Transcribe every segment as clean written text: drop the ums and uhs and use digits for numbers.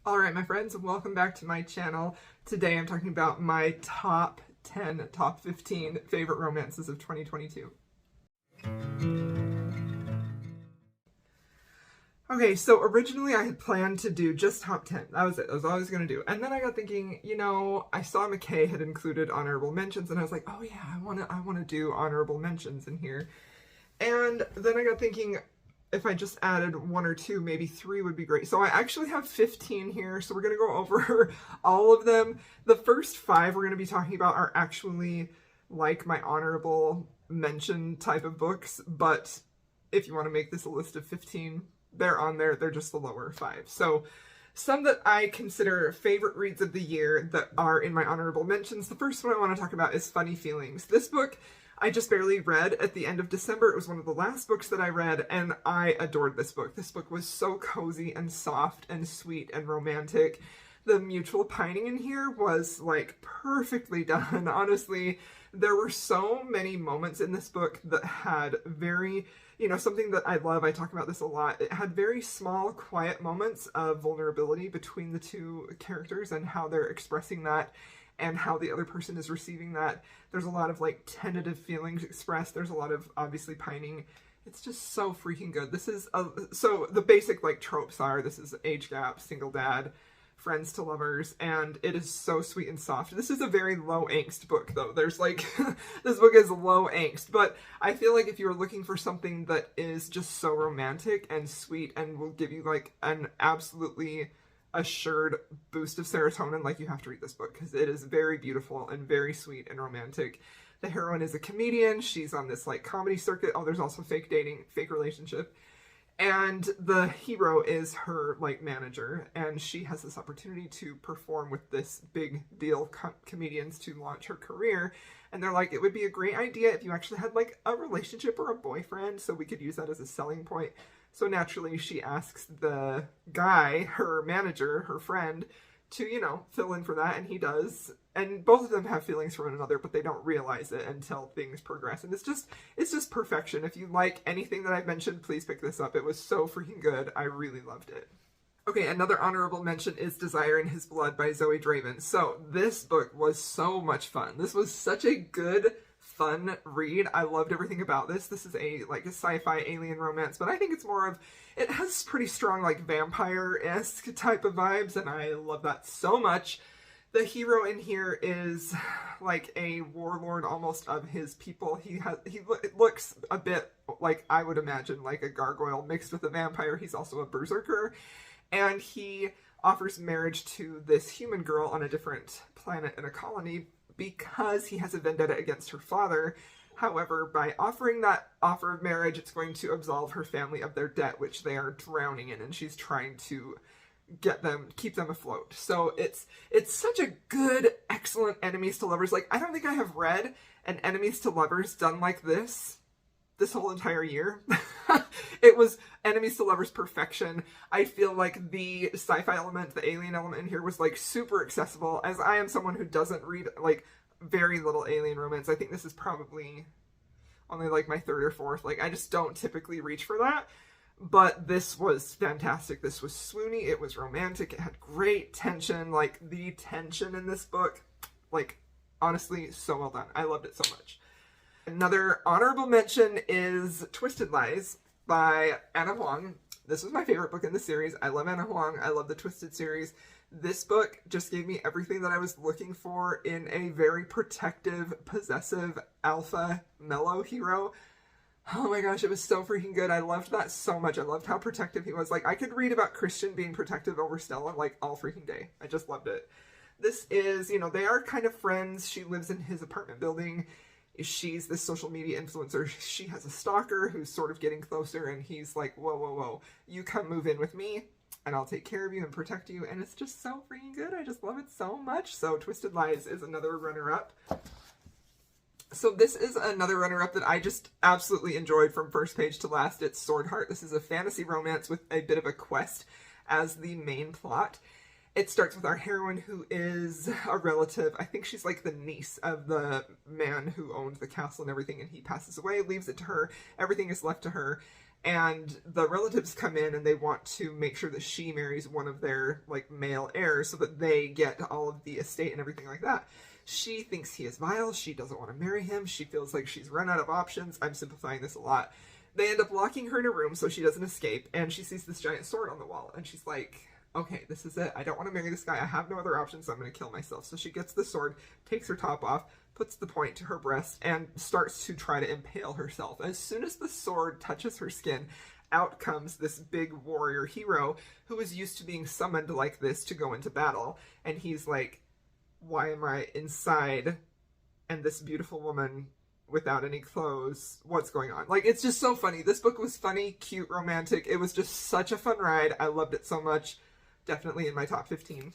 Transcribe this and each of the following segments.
Alright my friends, welcome back to my channel. Today I'm talking about my top 10, top 15 favorite romances of 2022. Okay, so originally I had planned to do just top 10. That was it. That was all I was going to do. And then I got thinking, I saw McKay had included honorable mentions and I was like, oh yeah, I want to do honorable mentions in here. And then I got thinking, if I just added one or two, maybe three would be great. So I actually have 15 here, so we're going to go over all of them. The first five we're going to be talking about are actually like my honorable mention type of books, but if you want to make this a list of 15, they're on there. They're just the lower five. So some that I consider favorite reads of the year that are in my honorable mentions. The first one I want to talk about is Funny Feelings. This book I just barely read at the end of December. It was one of the last books that I read, and I adored this book. This book was so cozy and soft and sweet and romantic. The mutual pining in here was, like, perfectly done. Honestly, there were so many moments in this book that had very, something that I love, I talk about this a lot, it had very small, quiet moments of vulnerability between the two characters and how they're expressing that and how the other person is receiving that. There's a lot of, like, tentative feelings expressed. There's a lot of, obviously, pining. It's just so freaking good. This is, so the basic, like, tropes are, this is age gap, single dad, friends to lovers, and it is so sweet and soft. This is a very low angst book, though. There's, like, this book is low angst, but I feel like if you're looking for something that is just so romantic and sweet and will give you, like, an absolutely assured boost of serotonin, like, you have to read this book because it is very beautiful and very sweet and romantic. The heroine is a comedian. She's on this, like, comedy circuit. Oh, there's also fake dating, fake relationship. And the hero is her, like, manager, and she has this opportunity to perform with this big deal comedians to launch her career. And they're like, it would be a great idea if you actually had, like, a relationship or a boyfriend, so we could use that as a selling point. So naturally, she asks the guy, her manager, her friend, to, fill in for that, and he does. And both of them have feelings for one another, but they don't realize it until things progress. And it's just perfection. If you like anything that I've mentioned, please pick this up. It was so freaking good. I really loved it. Okay, another honorable mention is Desire in His Blood by Zoe Draven. So this book was so much fun. This was such a good, fun read. I loved everything about this. This is a sci-fi alien romance, but I think it's more of, it has pretty strong, like, vampire-esque type of vibes, and I love that so much. The hero in here is like a warlord almost of his people. He looks a bit like, I would imagine, like a gargoyle mixed with a vampire. He's also a berserker, and he offers marriage to this human girl on a different planet in a colony because he has a vendetta against her father. However, by offering that offer of marriage, it's going to absolve her family of their debt, which they are drowning in, and she's trying to keep them afloat. So it's such a good, excellent enemies to lovers. Like, I don't think I have read an enemies to lovers done like this whole entire year. It was enemies to lovers perfection. I feel like the sci-fi element, the alien element in here was, like, super accessible. As I am someone who doesn't read, like, very little alien romance, I think this is probably only, like, my third or fourth. Like, I just don't typically reach for that. But this was fantastic. This was swoony. It was romantic. It had great tension. Like, the tension in this book, like, honestly, so well done. I loved it so much. Another honorable mention is Twisted Lies by Anna Huang. This was my favorite book in the series. I love Anna Huang. I love the Twisted series. This book just gave me everything that I was looking for in a very protective, possessive, alpha, mellow hero. Oh my gosh, it was so freaking good. I loved that so much. I loved how protective he was. Like, I could read about Christian being protective over Stella, like, all freaking day. I just loved it. This is, they are kind of friends. She lives in his apartment building. She's this social media influencer. She has a stalker who's sort of getting closer, and he's like, whoa, whoa, whoa. You come move in with me, and I'll take care of you and protect you. And it's just so freaking good. I just love it so much. So Twisted Lies is another runner-up. So this is another runner-up that I just absolutely enjoyed from first page to last. It's Sword Heart. This is a fantasy romance with a bit of a quest as the main plot. It starts with our heroine, who is a relative. I think she's like the niece of the man who owned the castle and everything, and he passes away, leaves it to her. Everything is left to her. and the relatives come in and they want to make sure that she marries one of their like male heirs so that they get all of the estate and everything like that. She thinks he is vile. She doesn't want to marry him. She feels like she's run out of options. I'm simplifying this a lot. They end up locking her in a room so she doesn't escape, and she sees this giant sword on the wall, and she's like, okay, this is it. I don't want to marry this guy. I have no other options, so I'm going to kill myself. So she gets the sword, takes her top off, puts the point to her breast, and starts to try to impale herself. As soon as the sword touches her skin, out comes this big warrior hero who is used to being summoned like this to go into battle. And he's like, why am I inside and this beautiful woman without any clothes? What's going on? Like, it's just so funny. This book was funny, cute, romantic. It was just such a fun ride. I loved it so much. Definitely in my top 15.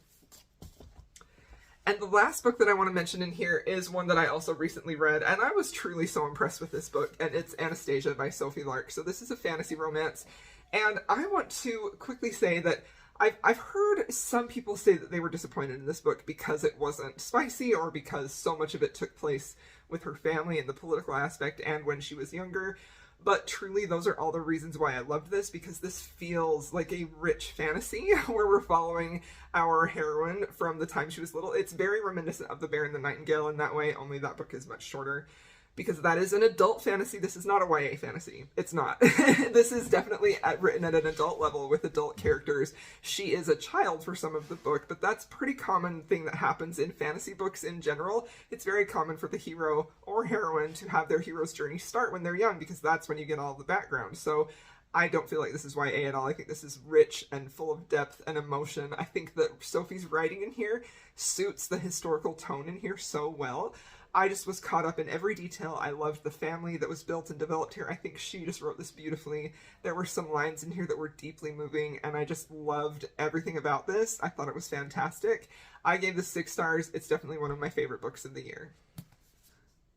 And the last book that I want to mention in here is one that I also recently read, and I was truly so impressed with this book, and it's Anastasia by Sophie Lark. So this is a fantasy romance, and I want to quickly say that I've heard some people say that they were disappointed in this book because it wasn't spicy, or because so much of it took place with her family and the political aspect and when she was younger. But truly, those are all the reasons why I loved this, because this feels like a rich fantasy where we're following our heroine from the time she was little. It's very reminiscent of The Bear and the Nightingale in that way, only that book is much shorter. Because that is an adult fantasy. This is not a YA fantasy. It's not. This is definitely written at an adult level with adult characters. She is a child for some of the book, but that's a pretty common thing that happens in fantasy books in general. It's very common for the hero or heroine to have their hero's journey start when they're young, because that's when you get all the background. So I don't feel like this is YA at all. I think this is rich and full of depth and emotion. I think that Sophie's writing in here suits the historical tone in here so well. I just was caught up in every detail. I loved the family that was built and developed here. I think she just wrote this beautifully. There were some lines in here that were deeply moving, and I just loved everything about this. I thought it was fantastic. I gave this 6 stars. It's definitely one of my favorite books of the year.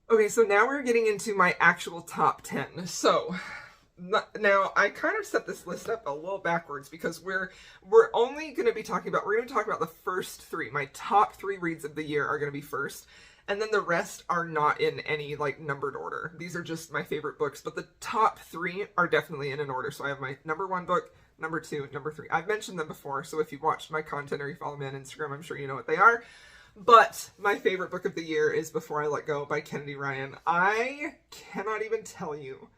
Okay, so now we're getting into my actual top 10. So now I kind of set this list up a little backwards because we're only going to be talking about, we're going to talk about the first 3. My top 3 reads of the year are going to be first. And then the rest are not in any, like, numbered order. These are just my favorite books, but the top 3 are definitely in an order. So I have my number 1 book, number 2, number 3. I've mentioned them before, so if you've watched my content or you follow me on Instagram, I'm sure you know what they are. But my favorite book of the year is Before I Let Go by Kennedy Ryan. I cannot even tell you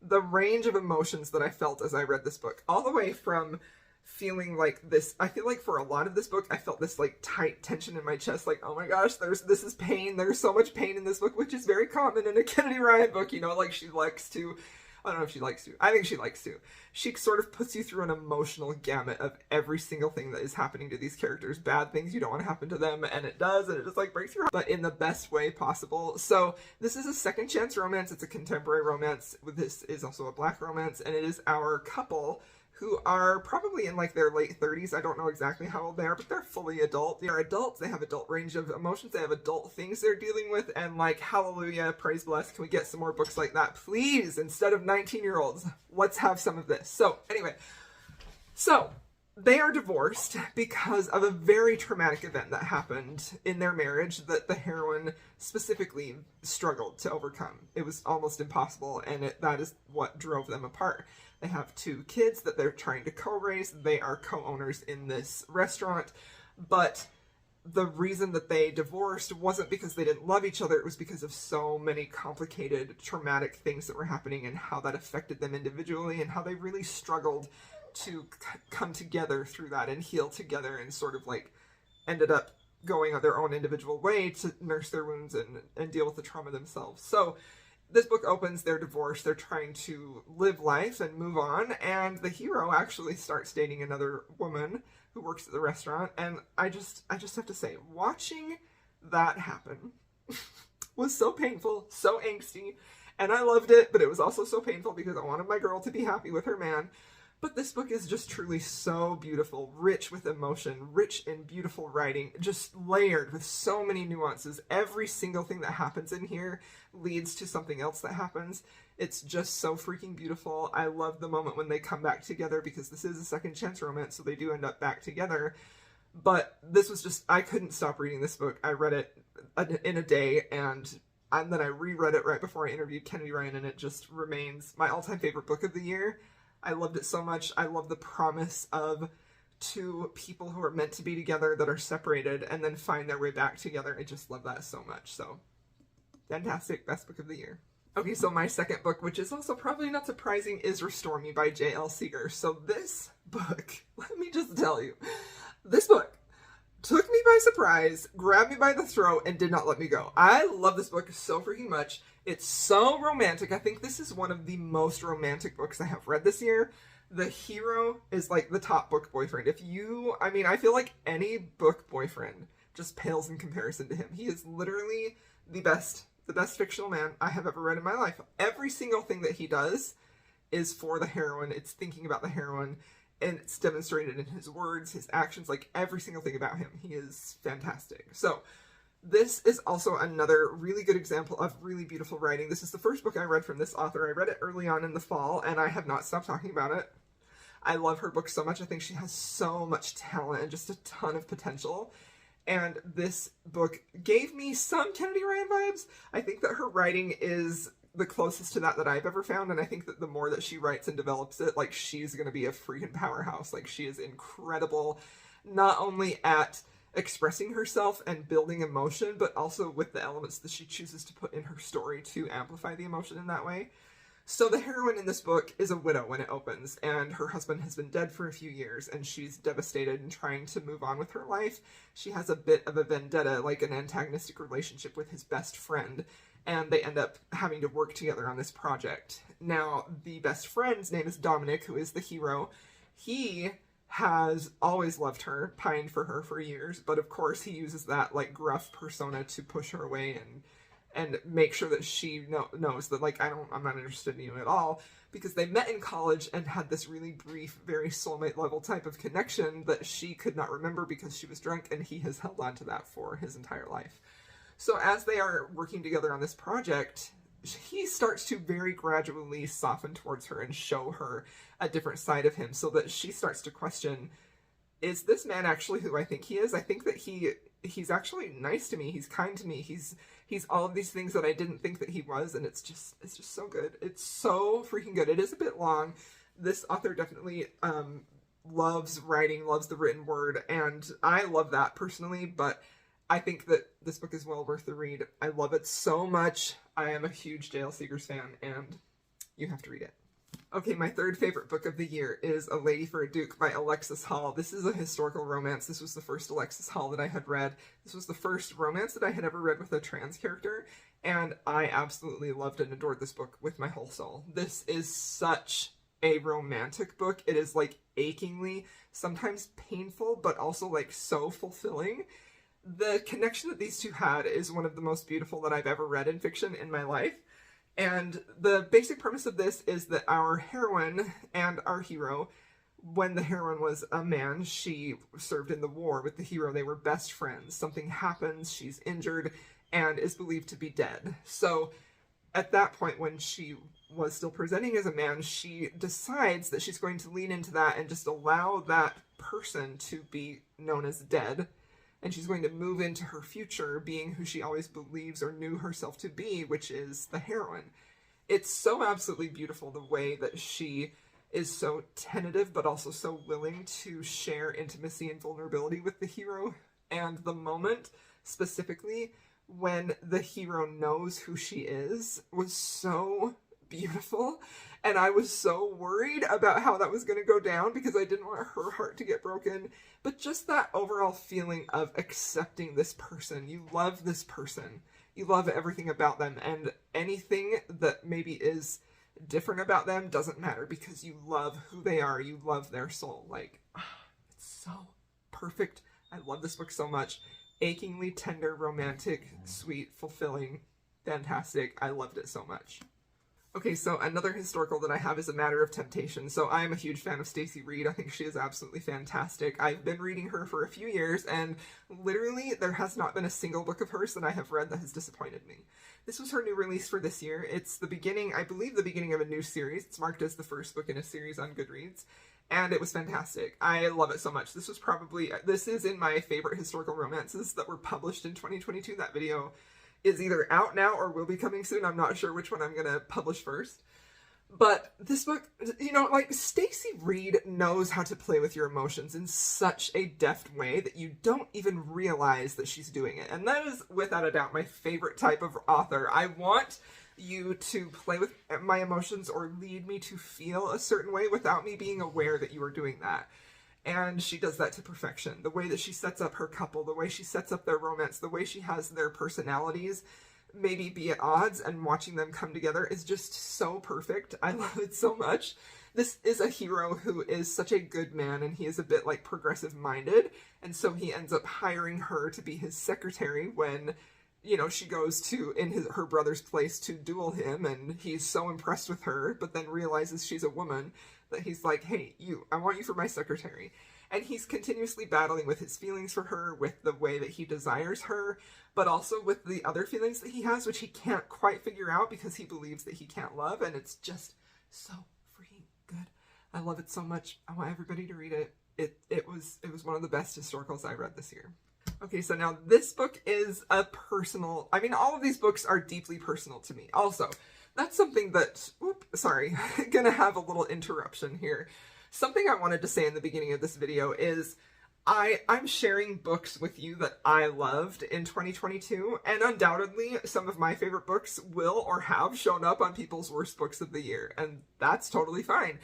the range of emotions that I felt as I read this book. All the way from feeling like this, I feel like for a lot of this book, I felt this like tight tension in my chest, like, oh my gosh, this is pain, there's so much pain in this book, which is very common in a Kennedy Ryan book, you know, like she likes to, I don't know if she likes to, I think she likes to. She sort of puts you through an emotional gamut of every single thing that is happening to these characters, bad things you don't want to happen to them, and it does, and it just like breaks your heart, but in the best way possible. So this is a second chance romance, it's a contemporary romance, this is also a Black romance, and it is our couple who are probably in like their late 30s. I don't know exactly how old they are, but they're fully adult. They are adults. They have adult range of emotions. They have adult things they're dealing with. And like, hallelujah, praise bless. Can we get some more books like that, please? Instead of 19-year-olds, let's have some of this. So anyway, so they are divorced because of a very traumatic event that happened in their marriage that the heroine specifically struggled to overcome. It was almost impossible, and that is what drove them apart. They have 2 kids that they're trying to co-raise. They are co-owners in this restaurant, but the reason that they divorced wasn't because they didn't love each other. It was because of so many complicated, traumatic things that were happening and how that affected them individually and how they really struggled to come together through that and heal together, and sort of like ended up going on their own individual way to nurse their wounds and deal with the trauma themselves. So this book opens, they're divorced, they're trying to live life and move on, and the hero actually starts dating another woman who works at the restaurant, and I just have to say, watching that happen was so painful, so angsty, and I loved it, but it was also so painful because I wanted my girl to be happy with her man. But this book is just truly so beautiful, rich with emotion, rich in beautiful writing, just layered with so many nuances. Every single thing that happens in here leads to something else that happens. It's just so freaking beautiful. I love the moment when they come back together, because this is a second chance romance, so they do end up back together. But this was just, I couldn't stop reading this book. I read it in a day, and then I reread it right before I interviewed Kennedy Ryan, and it just remains my all-time favorite book of the year. I loved it so much. I love the promise of two people who are meant to be together that are separated and then find their way back together. I just love that so much. So fantastic. Best book of the year. Okay, so my second book, which is also probably not surprising, is Stormy by J.L. Seeger. So this book, let me just tell you, this book took me by surprise, grabbed me by the throat, and did not let me go. I love this book so freaking much. It's so romantic. I think this is one of the most romantic books I have read this year. The hero is like the top book boyfriend. I feel like any book boyfriend just pales in comparison to him. He is literally the best fictional man I have ever read in my life. Every single thing that he does is for the heroine. It's thinking about the heroine, and it's demonstrated in his words, his actions, like every single thing about him. He is fantastic. So this is also another really good example of really beautiful writing. This is the first book I read from this author. I read it early on in the fall, and I have not stopped talking about it. I love her book so much. I think she has so much talent and just a ton of potential. And this book gave me some Kennedy Ryan vibes. I think that her writing is the closest to that I've ever found, and I think that the more that she writes and develops it, like, she's gonna be a freaking powerhouse. Like, she is incredible, not only at expressing herself and building emotion, but also with the elements that she chooses to put in her story to amplify the emotion in that way. So the heroine in this book is a widow when it opens, and her husband has been dead for a few years, and she's devastated and trying to move on with her life. She has a bit of a vendetta, like an antagonistic relationship with his best friend, and they end up having to work together on this project. Now, the best friend's name is Dominic, who is the hero. He has always loved her, pined for her for years, but of course he uses that, like, gruff persona to push her away and make sure that she knows that, like, I'm not interested in you at all, because they met in college and had this really brief, very soulmate level type of connection that she could not remember because she was drunk, and he has held on to that for his entire life. So as they are working together on this project, he starts to very gradually soften towards her and show her a different side of him, so that she starts to question, is this man actually who I think he is? I think that he's actually nice to me. He's kind to me. He's all of these things that I didn't think that he was, and it's just so good. It's so freaking good. It is a bit long. This author definitely loves writing, loves the written word, and I love that personally, but I think that this book is well worth the read. I love it so much. I am a huge J.L. Seeger's fan, and you have to read it. Okay, my third favorite book of the year is A Lady for a Duke by Alexis Hall. This is a historical romance. This was the first Alexis Hall that I had read. This was the first romance that I had ever read with a trans character, and I absolutely loved and adored this book with my whole soul. This is such a romantic book. It is, like, achingly, sometimes painful, but also, like, so fulfilling. The connection that these two had is one of the most beautiful that I've ever read in fiction in my life. And the basic premise of this is that our heroine and our hero, when the heroine was a man, she served in the war with the hero. They were best friends. Something happens, she's injured, and is believed to be dead. So at that point, when she was still presenting as a man, she decides that she's going to lean into that and just allow that person to be known as dead. And she's going to move into her future being who she always believes or knew herself to be, which is the heroine. It's so absolutely beautiful the way that she is so tentative, but also so willing to share intimacy and vulnerability with the hero. And the moment, specifically, when the hero knows who she is, was so beautiful. And I was so worried about how that was going to go down because I didn't want her heart to get broken. But just that overall feeling of accepting this person. You love this person. You love everything about them. And anything that maybe is different about them doesn't matter because you love who they are. You love their soul. Like, it's so perfect. I love this book so much. Achingly tender, romantic, sweet, fulfilling, fantastic. I loved it so much. Okay, so another historical that I have is A Matter of Temptation. So I am a huge fan of Stacey Reid. I think she is absolutely fantastic. I've been reading her for a few years, and literally there has not been a single book of hers that I have read that has disappointed me. This was her new release for this year. It's the beginning, I believe the beginning of a new series. It's marked as the first book in a series on Goodreads, and it was fantastic. I love it so much. This is in my favorite historical romances that were published in 2022. That video is either out now or will be coming soon. I'm not sure which one I'm going to publish first. But this book, you know, like, Stacey Reid knows how to play with your emotions in such a deft way that you don't even realize that she's doing it. And that is, without a doubt, my favorite type of author. I want you to play with my emotions or lead me to feel a certain way without me being aware that you are doing that. And she does that to perfection. The way that she sets up her couple, the way she sets up their romance, the way she has their personalities maybe be at odds, and watching them come together is just so perfect. I love it so much. This is a hero who is such a good man, and he is a bit like progressive minded, and so he ends up hiring her to be his secretary when, you know, she goes to her brother's place to duel him, and he's so impressed with her, but then realizes she's a woman that he's like, hey, I want you for my secretary. And he's continuously battling with his feelings for her, with the way that he desires her, but also with the other feelings that he has, which he can't quite figure out because he believes that he can't love, and it's just so freaking good. I love it so much. I want everybody to read it. It was one of the best historicals I read this year. Okay, so now this book is a personal, I mean, all of these books are deeply personal to me. Also, that's something that, gonna have a little interruption here. Something I wanted to say in the beginning of this video is I'm sharing books with you that I loved in 2022, and undoubtedly some of my favorite books will or have shown up on people's worst books of the year, and that's totally fine.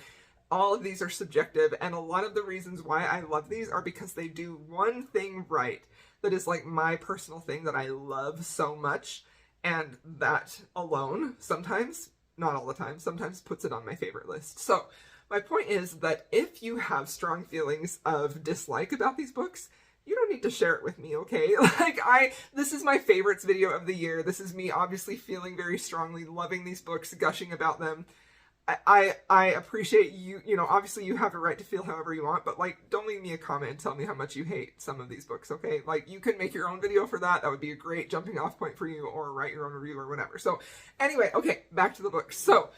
All of these are subjective, and a lot of the reasons why I love these are because they do one thing right that is like my personal thing that I love so much, and that alone, sometimes, not all the time, sometimes puts it on my favorite list. So my point is that if you have strong feelings of dislike about these books, you don't need to share it with me, okay? This is my favorites video of the year. This is me obviously feeling very strongly, loving these books, gushing about them. I appreciate you, you know, obviously you have a right to feel however you want, but like, don't leave me a comment and tell me how much you hate some of these books, okay? Like, you can make your own video for that. That would be a great jumping off point for you, or write your own review or whatever. So anyway, okay, back to the books. So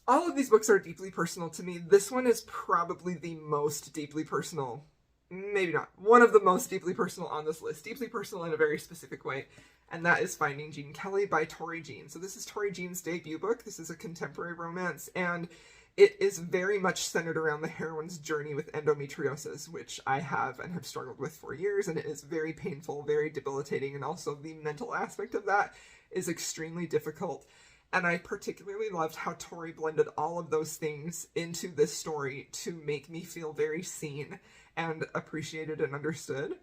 all of these books are deeply personal to me. This one is probably the most deeply personal, maybe not, one of the most deeply personal on this list. Deeply personal in a very specific way, and that is Finding Gene Kelly by Tori Jean. So this is Tori Jean's debut book. This is a contemporary romance, and it is very much centered around the heroine's journey with endometriosis, which I have and have struggled with for years, and it is very painful, very debilitating, and also the mental aspect of that is extremely difficult. And I particularly loved how Tori blended all of those things into this story to make me feel very seen and appreciated and understood.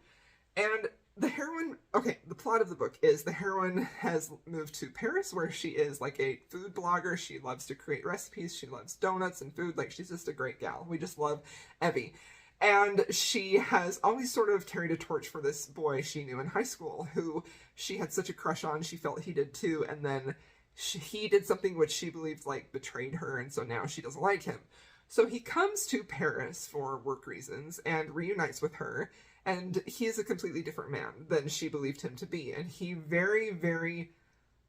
And the heroine, okay, the plot of the book is the heroine has moved to Paris, where she is like a food blogger. She loves to create recipes. She loves donuts and food. Like, she's just a great gal. We just love Evie. And she has always sort of carried a torch for this boy she knew in high school, who she had such a crush on. She felt he did too. And then he did something which she believed like betrayed her, and so now she doesn't like him. So he comes to Paris for work reasons and reunites with her, and he is a completely different man than she believed him to be, and he very, very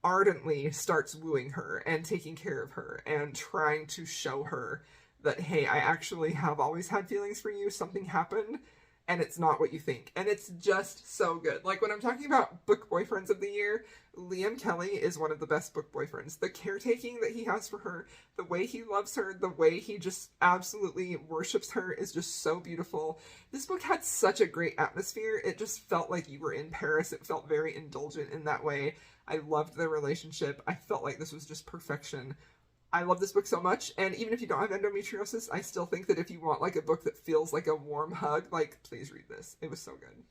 ardently starts wooing her and taking care of her and trying to show her that, hey, I actually have always had feelings for you, something happened, and it's not what you think. And it's just so good. Like, when I'm talking about book boyfriends of the year, Liam Kelly is one of the best book boyfriends. The caretaking that he has for her, the way he loves her, the way he just absolutely worships her is just so beautiful. This book had such a great atmosphere. It just felt like you were in Paris. It felt very indulgent in that way. I loved their relationship. I felt like this was just perfection. I love this book so much, and even if you don't have endometriosis, I still think that if you want like a book that feels like a warm hug, like, please read this. It was so good.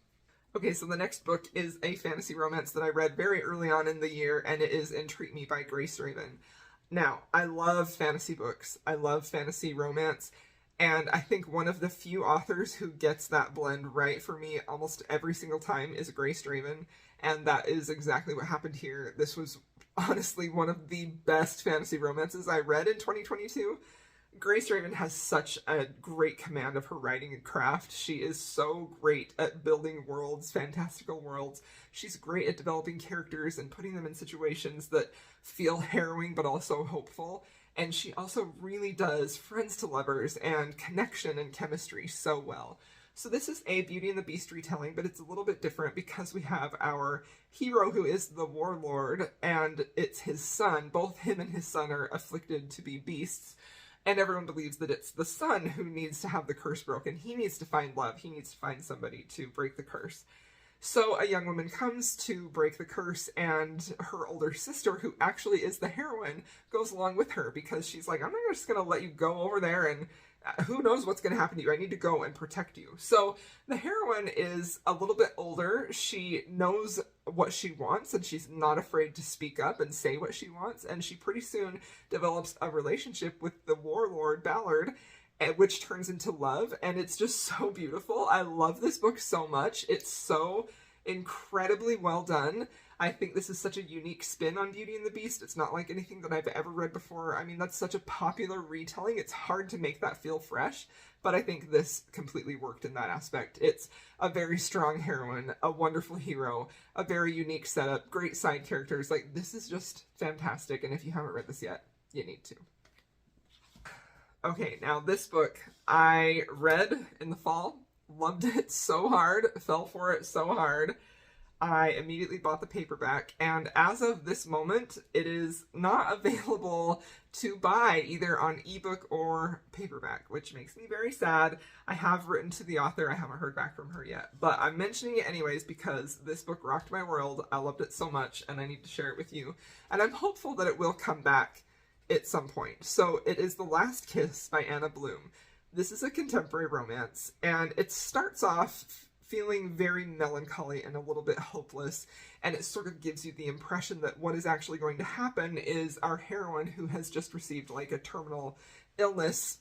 Okay, so the next book is a fantasy romance that I read very early on in the year, and it is Entreat Me by Grace Raven. Now, I love fantasy books. I love fantasy romance, and I think one of the few authors who gets that blend right for me almost every single time is Grace Raven, and that is exactly what happened here. This was honestly one of the best fantasy romances I read in 2022. Grace Raven has such a great command of her writing and craft. She is so great at building worlds, fantastical worlds. She's great at developing characters and putting them in situations that feel harrowing but also hopeful. And she also really does friends to lovers and connection and chemistry so well. So this is a Beauty and the Beast retelling, but it's a little bit different because we have our hero who is the warlord, and it's his son. Both him and his son are afflicted to be beasts, and everyone believes that it's the son who needs to have the curse broken. He needs to find love. He needs to find somebody to break the curse. So a young woman comes to break the curse, and her older sister, who actually is the heroine, goes along with her because she's like, I'm not just going to let you go over there and who knows what's going to happen to you. I need to go and protect you. So the heroine is a little bit older. She knows what she wants, and she's not afraid to speak up and say what she wants. And she pretty soon develops a relationship with the warlord Ballard, which turns into love. And it's just so beautiful. I love this book so much. It's so incredibly well done. I think this is such a unique spin on Beauty and the Beast. It's not like anything that I've ever read before. I mean, that's such a popular retelling. It's hard to make that feel fresh, but I think this completely worked in that aspect. It's a very strong heroine, a wonderful hero, a very unique setup, great side characters. Like, this is just fantastic, and if you haven't read this yet, you need to. Okay, now this book I read in the fall, loved it so hard, fell for it so hard. I immediately bought the paperback, and as of this moment, it is not available to buy either on ebook or paperback, which makes me very sad. I have written to the author. I haven't heard back from her yet, but I'm mentioning it anyways because this book rocked my world. I loved it so much, and I need to share it with you, and I'm hopeful that it will come back at some point. So it is The Last Kiss by Anna Bloom. This is a contemporary romance, and it starts off feeling very melancholy and a little bit hopeless, and it sort of gives you the impression that what is actually going to happen is our heroine, who has just received like a terminal illness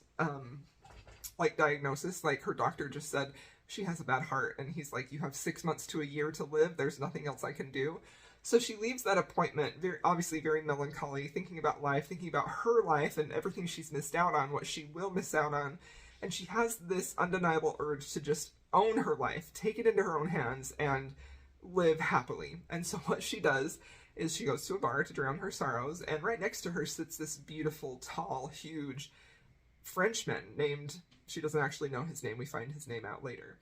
like diagnosis, like her doctor just said she has a bad heart, and he's like, you have 6 months to a year to live, there's nothing else I can do. So she leaves that appointment, obviously very melancholy, thinking about life, thinking about her life and everything she's missed out on, what she will miss out on, and she has this undeniable urge to just own her life, take it into her own hands, and live happily. And so what she does is she goes to a bar to drown her sorrows, and right next to her sits this beautiful, tall, huge Frenchman named, she doesn't actually know his name, we find his name out later.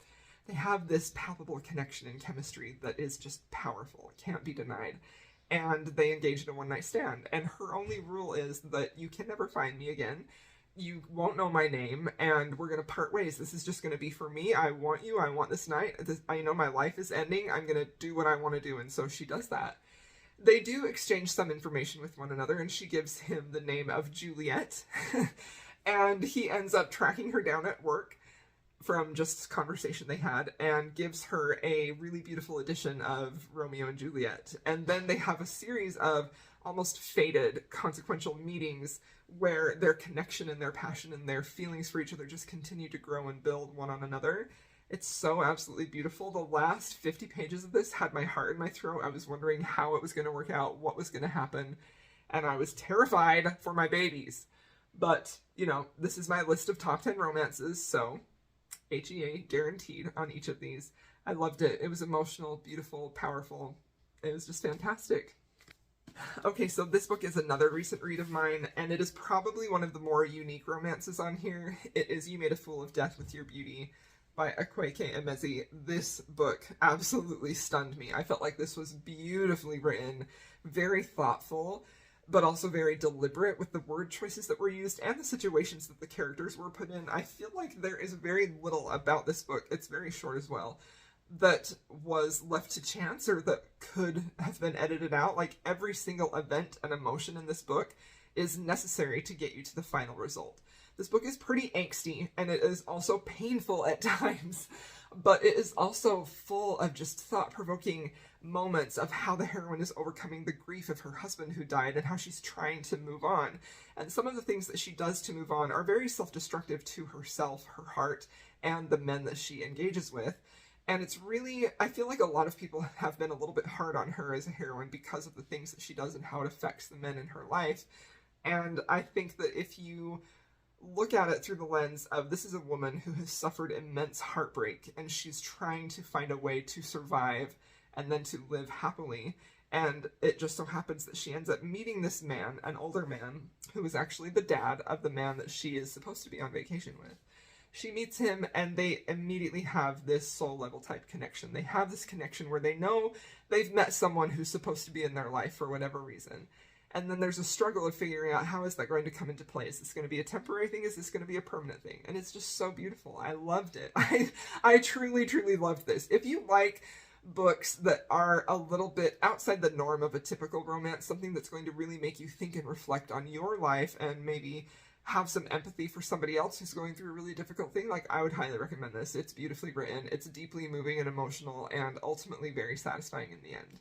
They have this palpable connection and chemistry that is just powerful, can't be denied. And they engage in a one-night stand, and her only rule is that you can never find me again. You won't know my name, and we're going to part ways. This is just going to be for me. I want you. I want this night. I know my life is ending. I'm going to do what I want to do, and so she does that. They do exchange some information with one another, and she gives him the name of Juliet, and he ends up tracking her down at work from just conversation they had, and gives her a really beautiful edition of Romeo and Juliet. And then they have a series of almost fated, consequential meetings where their connection and their passion and their feelings for each other just continue to grow and build one on another. It's so absolutely beautiful. The last 50 pages of this had my heart in my throat. I was wondering how it was going to work out, what was going to happen, and I was terrified for my babies. But, you know, this is my list of top 10 romances, so HEA guaranteed on each of these. I loved it. It was emotional, beautiful, powerful. It was just fantastic. Okay, so this book is another recent read of mine, and it is probably one of the more unique romances on here. It is You Made a Fool of Death with Your Beauty by Akwaeke Emezi. This book absolutely stunned me. I felt like this was beautifully written, very thoughtful, but also very deliberate with the word choices that were used and the situations that the characters were put in. I feel like there is very little about this book, it's very short as well, that was left to chance or that could have been edited out. Like, every single event and emotion in this book is necessary to get you to the final result. This book is pretty angsty, and it is also painful at times, but it is also full of just thought-provoking moments of how the heroine is overcoming the grief of her husband who died and how she's trying to move on. And some of the things that she does to move on are very self-destructive to herself, her heart, and the men that she engages with. And it's really, I feel like a lot of people have been a little bit hard on her as a heroine because of the things that she does and how it affects the men in her life. And I think that if you look at it through the lens of, this is a woman who has suffered immense heartbreak and she's trying to find a way to survive and then to live happily. And it just so happens that she ends up meeting this man, an older man, who is actually the dad of the man that she is supposed to be on vacation with. she meets him and they immediately have this soul level type connection. They have this connection where they know they've met someone who's supposed to be in their life for whatever reason. And then there's a struggle of figuring out, how is that going to come into play? Is this going to be a temporary thing? Is this going to be a permanent thing? And it's just so beautiful. I loved it. I truly, truly loved this. If you like books that are a little bit outside the norm of a typical romance, something that's going to really make you think and reflect on your life and maybe have some empathy for somebody else who's going through a really difficult thing, like, I would highly recommend this. It's beautifully written, it's deeply moving and emotional, and ultimately very satisfying in the end.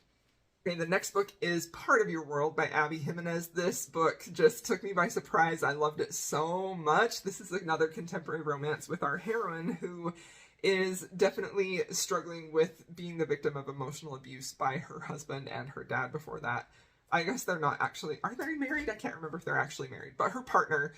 Okay, the next book is Part of Your World by Abby Jimenez. This book just took me by surprise. I loved it so much. This is another contemporary romance with our heroine who is definitely struggling with being the victim of emotional abuse by her husband and her dad before that. I guess they're not actually, are they married? I can't remember if they're actually married, but her partner,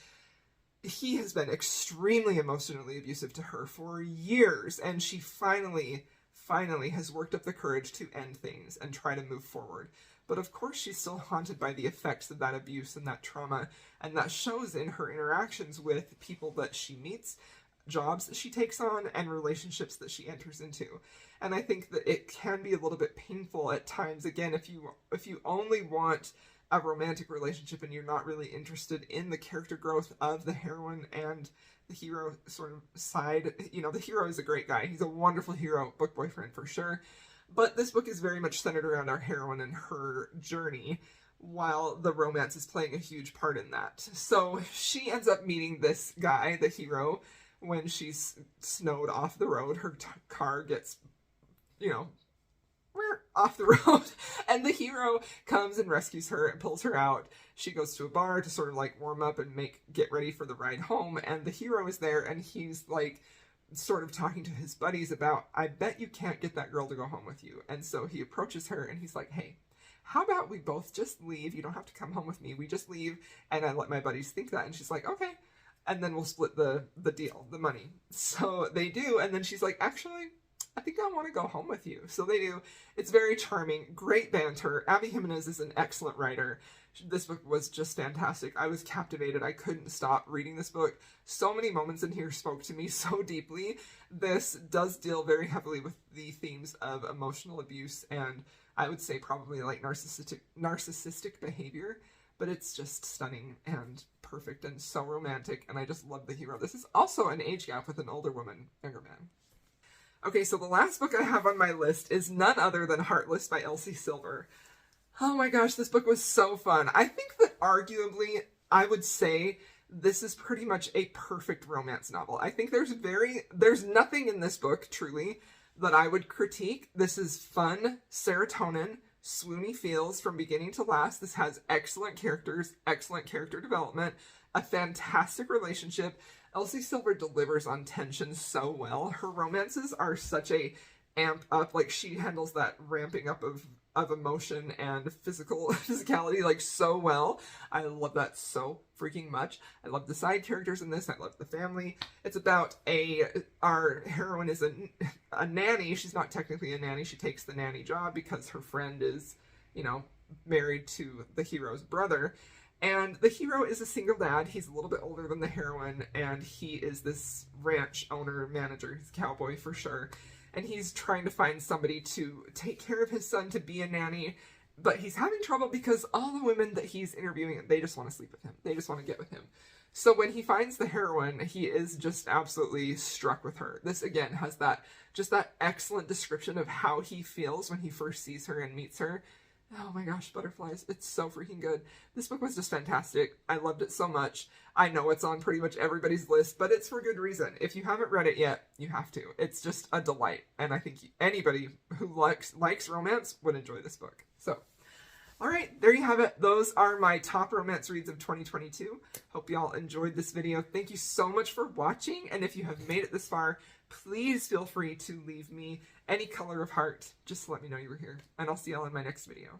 he has been extremely emotionally abusive to her for years, and she finally has worked up the courage to end things and try to move forward. But of course she's still haunted by the effects of that abuse and that trauma, and that shows in her interactions with people that she meets, jobs that she takes on, and relationships that she enters into. And I think that it can be a little bit painful at times, again, if you only want a romantic relationship and you're not really interested in the character growth of the heroine and the hero sort of side. You know, the hero is a great guy. He's a wonderful hero, book boyfriend for sure. But this book is very much centered around our heroine and her journey, while the romance is playing a huge part in that. So she ends up meeting this guy, the hero, when she's snowed off the road. Her car gets, off the road, and the hero comes and rescues her and pulls her out. She goes to a bar to sort of like warm up and get ready for the ride home, and the hero is there, and he's like sort of talking to his buddies about, I bet you can't get that girl to go home with you. And so he approaches her and he's like, hey, how about we both just leave? You don't have to come home with me. We just leave, and I let my buddies think that. And she's like, okay. And then we'll split the deal, the money. So they do, and then she's like, actually, I think I want to go home with you. So they do. It's very charming, great banter. Abby Jimenez is an excellent writer. This book was just fantastic. I was captivated. I couldn't stop reading this book. So many moments in here spoke to me so deeply. This does deal very heavily with the themes of emotional abuse and I would say probably like narcissistic behavior, but it's just stunning and perfect and so romantic, and I just love the hero. This is also an age gap with an older woman, younger man. Okay, so the last book I have on my list is none other than Heartless by Elsie Silver. Oh my gosh, this book was so fun. I think that arguably, I would say this is pretty much a perfect romance novel. I think there's nothing in this book, truly, that I would critique. This is fun, serotonin, swoony feels from beginning to last. This has excellent characters, excellent character development, a fantastic relationship. Elsie Silver delivers on tension so well. Her romances are such a amp up, like she handles that ramping up of emotion and physicality like so well. I love that so freaking much. I love the side characters in this. I love the family. It's about our heroine is a nanny. She's not technically a nanny. She takes the nanny job because her friend is, married to the hero's brother. And the hero is a single dad. He's a little bit older than the heroine, and he is this ranch owner, manager. He's a cowboy for sure. And he's trying to find somebody to take care of his son, to be a nanny. But he's having trouble because all the women that he's interviewing, they just want to sleep with him. They just want to get with him. So when he finds the heroine, he is just absolutely struck with her. This, again, has that excellent description of how he feels when he first sees her and meets her. Oh my gosh, butterflies. It's so freaking good. This book was just fantastic. I loved it so much. I know it's on pretty much everybody's list, but it's for good reason. If you haven't read it yet, you have to. It's just a delight, and I think anybody who likes romance would enjoy this book. So, alright, there you have it. Those are my top romance reads of 2022. Hope y'all enjoyed this video. Thank you so much for watching, and if you have made it this far, please feel free to leave me any color of heart. Just let me know you were here, and I'll see y'all in my next video.